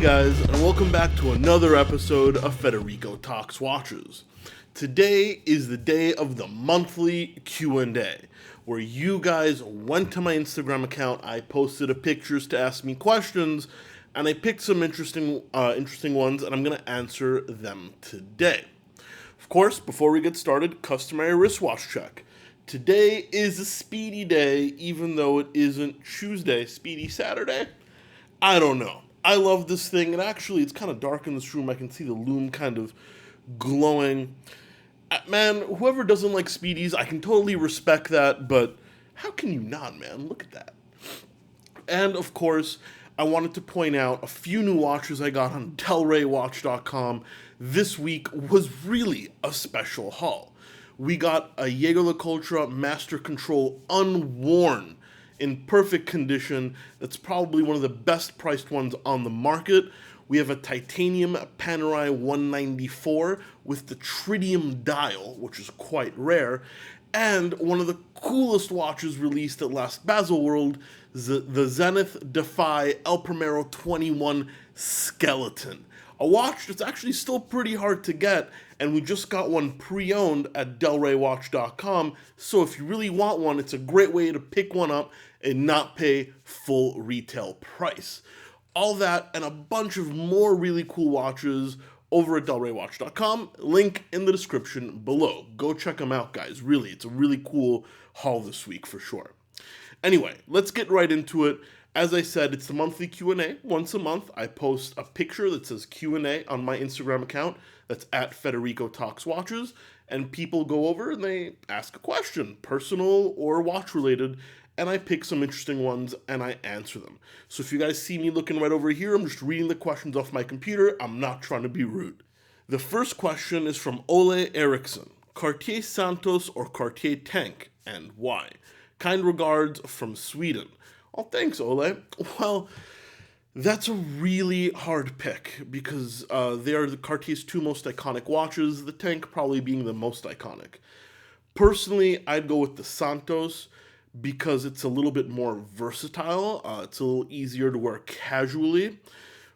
guys, and welcome back to another episode of Federico Talks Watches. Today is the day of the monthly Q&A, where you guys went to my Instagram account, I posted pictures to ask me questions, and I picked some interesting ones, and I'm going to answer them today. Of course, before we get started, customary wristwatch check. Today is a speedy day, even though it isn't Tuesday. Speedy Saturday? I don't know. I love this thing, and actually, it's kind of dark in this room. I can see the lume kind of glowing. Man, whoever doesn't like speedies, I can totally respect that, but how can you not, man? Look at that. And, of course, I wanted to point out a few new watches I got on DelReyWatch.com. This week was really a special haul. We got a Jaeger-LeCoultre Master Control unworn, in perfect condition. That's probably one of the best priced ones on the market. We have a titanium Panerai 194 with the tritium dial, which is quite rare, and one of the coolest watches released at last Baselworld, the Zenith Defy El Primero 21 Skeleton. A watch that's actually still pretty hard to get, and we just got one pre-owned at DelReyWatch.com, so if you really want one, it's a great way to pick one up and not pay full retail price. All that and a bunch of more really cool watches over at DelReyWatch.com, link in the description below. Go check them out, guys. Really, it's a really cool haul this week for sure. Anyway, let's get right into it. As I said, it's the monthly Q&A. Once a month, I post a picture that says Q&A on my Instagram account. That's at Federico Talks Watches. And people go over and they ask a question, personal or watch-related, and I pick some interesting ones and I answer them. So if you guys see me looking right over here, I'm just reading the questions off my computer. I'm not trying to be rude. The first question is from Ole Eriksson. Cartier Santos or Cartier Tank, and why? Kind regards from Sweden. Oh, thanks, Ole. Well, that's a really hard pick because they are the Cartier's two most iconic watches, the Tank probably being the most iconic. Personally, I'd go with the Santos because it's a little bit more versatile. It's a little easier to wear casually.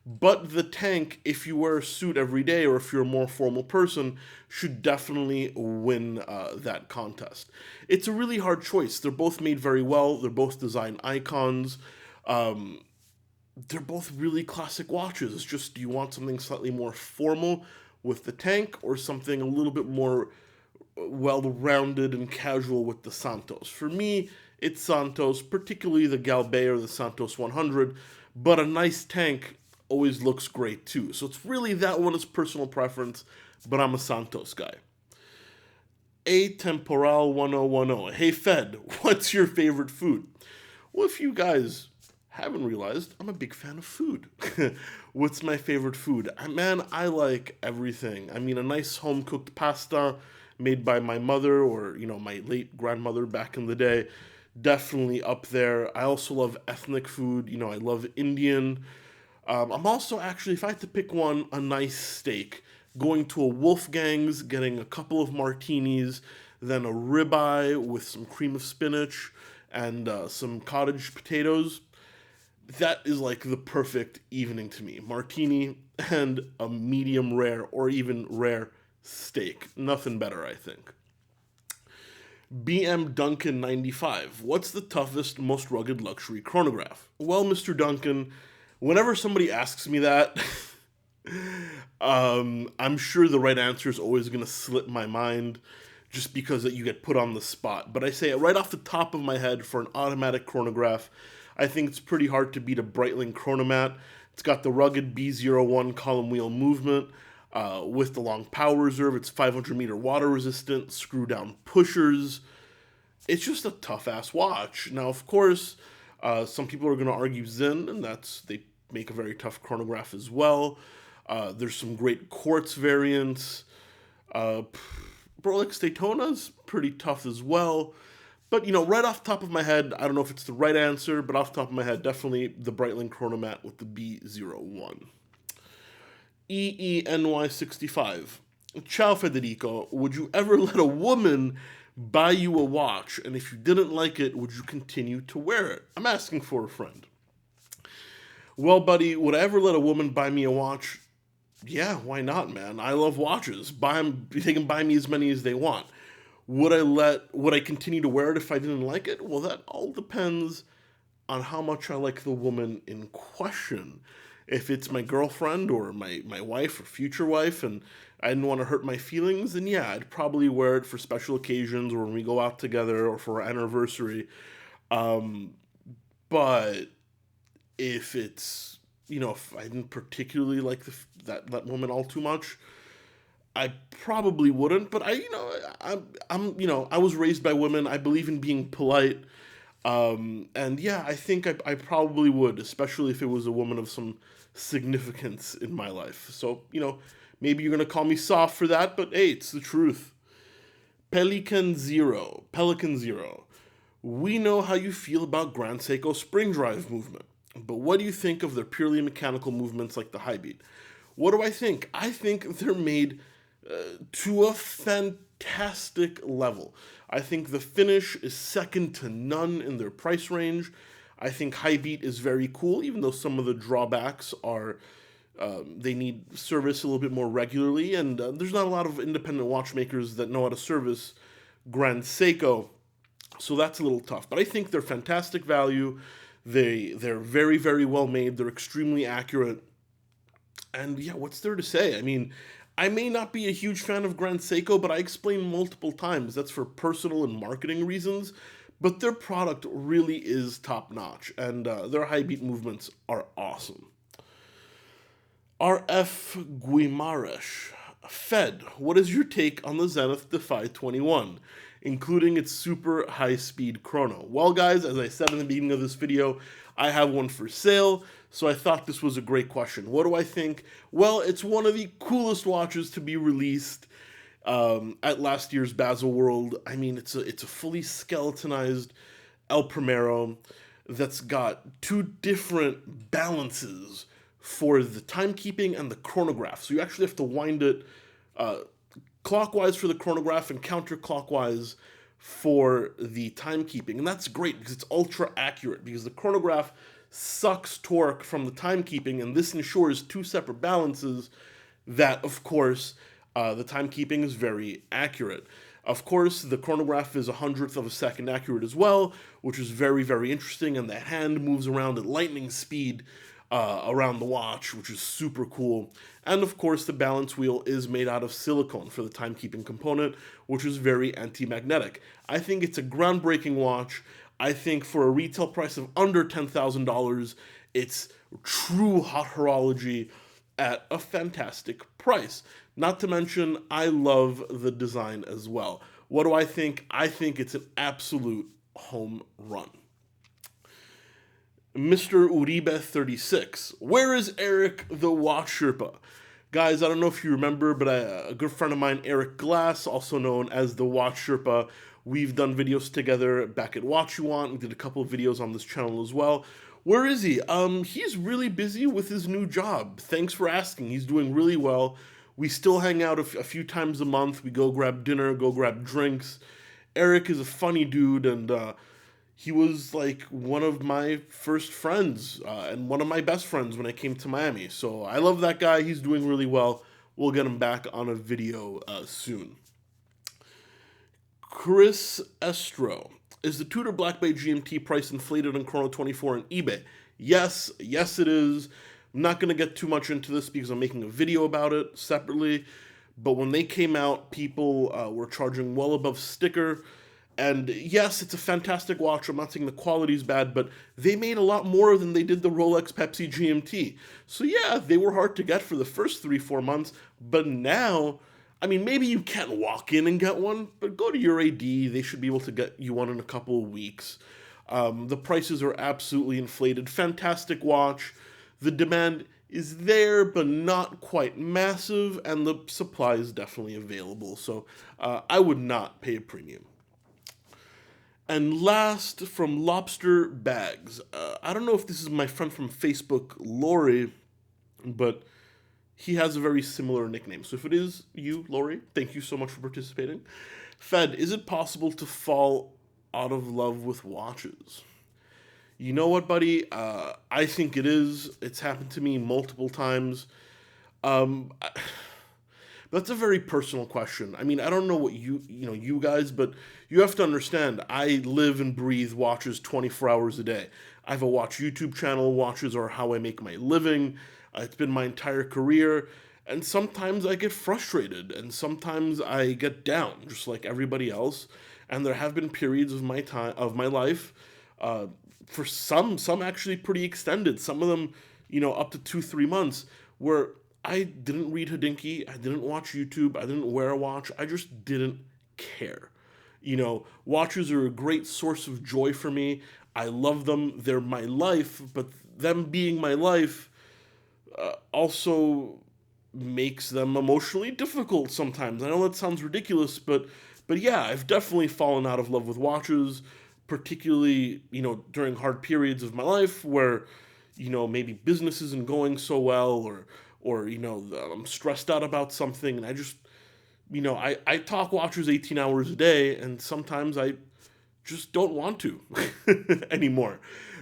But the Tank, if you wear a suit every day or if you're a more formal person, should definitely win that contest. It's a really hard choice. They're both made very well. They're both design icons. They're both really classic watches. It's just, do you want something slightly more formal with the Tank or something a little bit more well-rounded and casual with the Santos? For me, it's Santos, particularly the Galbay or the Santos 100, but a nice Tank always looks great too. So it's really that one is personal preference, but I'm a Santos guy. A Temporal 1010. Hey Fed, what's your favorite food? Well, if you guys haven't realized, I'm a big fan of food. What's my favorite food? Man, I like everything. I mean, a nice home-cooked pasta made by my mother or, my late grandmother back in the day, definitely up there. I also love ethnic food. I love Indian. I'm also actually, if I had to pick one, a nice steak. Going to a Wolfgang's, getting a couple of martinis, then a ribeye with some cream of spinach and some cottage potatoes. That is like the perfect evening to me. Martini and a medium rare or even rare steak. Nothing better, I think. BM Duncan 95. What's the toughest, most rugged luxury chronograph? Well, Mr. Duncan, whenever somebody asks me that, I'm sure the right answer is always going to slip my mind just because that you get put on the spot. But I say it right off the top of my head for an automatic chronograph. I think it's pretty hard to beat a Breitling Chronomat. It's got the rugged B01 column wheel movement with the long power reserve. It's 500 meter water resistant, screw down pushers. It's just a tough ass watch. Now, of course, some people are going to argue Zen, and they make a very tough chronograph as well. There's some great quartz variants. Rolex Daytona's pretty tough as well. But, right off the top of my head, I don't know if it's the right answer, but off the top of my head, definitely the Breitling Chronomat with the B01. EENY65. Ciao, Federico. Would you ever let a woman buy you a watch? And if you didn't like it, would you continue to wear it? I'm asking for a friend. Well, buddy, would I ever let a woman buy me a watch? Yeah, why not, man? I love watches. Buy 'em, they can buy me as many as they want. Would I continue to wear it if I didn't like it? Well, that all depends on how much I like the woman in question. If it's my girlfriend or my wife or future wife and I didn't want to hurt my feelings, then yeah, I'd probably wear it for special occasions or when we go out together or for our anniversary. Um, but if it's, if I didn't particularly like that woman all too much, I probably wouldn't. But I was raised by women. I believe in being polite. And yeah, I think I probably would, especially if it was a woman of some significance in my life. So, maybe you're going to call me soft for that, but hey, it's the truth. Pelican Zero. We know how you feel about Grand Seiko spring drive movement, but what do you think of their purely mechanical movements like the high beat? What do I think? I think they're made to a fantastic level. I think the finish is second to none in their price range. I think high beat is very cool, even though some of the drawbacks are they need service a little bit more regularly, and there's not a lot of independent watchmakers that know how to service Grand Seiko, so that's a little tough. But I think they're fantastic value. They're very, very well made. They're extremely accurate. And yeah, what's there to say? I mean, I may not be a huge fan of Grand Seiko, but I explained multiple times that's for personal and marketing reasons. But their product really is top notch, and their high beat movements are awesome. RF GUI Fed, what is your take on the Zenith Defy 21, including its super high-speed chrono? Well, guys, as I said in the beginning of this video, I have one for sale, so I thought this was a great question. What do I think? Well, it's one of the coolest watches to be released at last year's Basel World. I mean, it's a fully skeletonized El Primero that's got two different balances for the timekeeping and the chronograph. So you actually have to wind it clockwise for the chronograph and counterclockwise for the timekeeping. And that's great because it's ultra accurate, because the chronograph sucks torque from the timekeeping, and this ensures two separate balances that, of course, the timekeeping is very accurate. Of course, the chronograph is 100th of a second accurate as well, which is very, very interesting, and the hand moves around at lightning speed around the watch, which is super cool. And of course, the balance wheel is made out of silicone for the timekeeping component, which is very anti-magnetic. I think it's a groundbreaking watch. I think for a retail price of under $10,000, it's true hot horology at a fantastic price. Not to mention, I love the design as well. What do I think? I think it's an absolute home run. Mr. Uribe 36. Where is Eric the Watch Sherpa? Guys, I don't know if you remember, but a good friend of mine, Eric Glass, also known as the Watch Sherpa, we've done videos together back at Watch You Want. We did a couple of videos on this channel as well. Where is he? He's really busy with his new job. Thanks for asking. He's doing really well. We still hang out a few times a month. We go grab dinner, go grab drinks. Eric is a funny dude, and he was like one of my first friends and one of my best friends when I came to Miami. So I love that guy. He's doing really well. We'll get him back on a video soon. Chris Astro. Is the Tudor Black Bay GMT price inflated on Chrono 24 on eBay? Yes, it is. I'm not going to get too much into this because I'm making a video about it separately. But when they came out, people were charging well above sticker. And yes, it's a fantastic watch. I'm not saying the quality's bad, but they made a lot more than they did the Rolex Pepsi GMT. So yeah, they were hard to get for the first 3-4 months, but now, I mean, maybe you can't walk in and get one, but go to your AD. They should be able to get you one in a couple of weeks. The prices are absolutely inflated. Fantastic watch. The demand is there, but not quite massive, and the supply is definitely available. So I would not pay a premium. And last, from Lobster Bags. I don't know if this is my friend from Facebook, Laurie, but he has a very similar nickname. So if it is you, Laurie, thank you so much for participating. Fed, is it possible to fall out of love with watches? You know what, buddy? I think it is. It's happened to me multiple times. Um, that's a very personal question. I mean, I don't know what you guys, but you have to understand, I live and breathe watches 24 hours a day. I have a watch YouTube channel. Watches are how I make my living. It's been my entire career. And sometimes I get frustrated and sometimes I get down, just like everybody else. And there have been periods of my life, uh, for some actually pretty extended. Some of them, up to 2 3 months, where I didn't read Hodinkee, I didn't watch YouTube, I didn't wear a watch, I just didn't care. Watches are a great source of joy for me. I love them, they're my life, but them being my life also makes them emotionally difficult sometimes. I know that sounds ridiculous, but yeah, I've definitely fallen out of love with watches, particularly, during hard periods of my life where, maybe business isn't going so well, or I'm stressed out about something, and I just, I talk watches 18 hours a day, and sometimes I just don't want to anymore.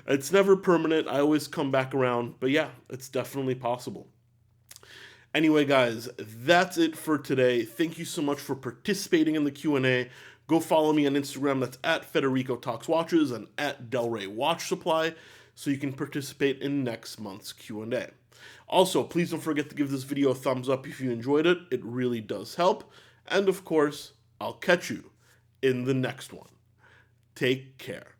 It's never permanent. I always come back around, but yeah, it's definitely possible. Anyway, guys, that's it for today. Thank you so much for participating in the Q&A. Go follow me on Instagram. That's at Federico Talks Watches and at Delray Watch Supply, so you can participate in next month's Q&A. Also, please don't forget to give this video a thumbs up if you enjoyed it. It really does help. And of course, I'll catch you in the next one. Take care.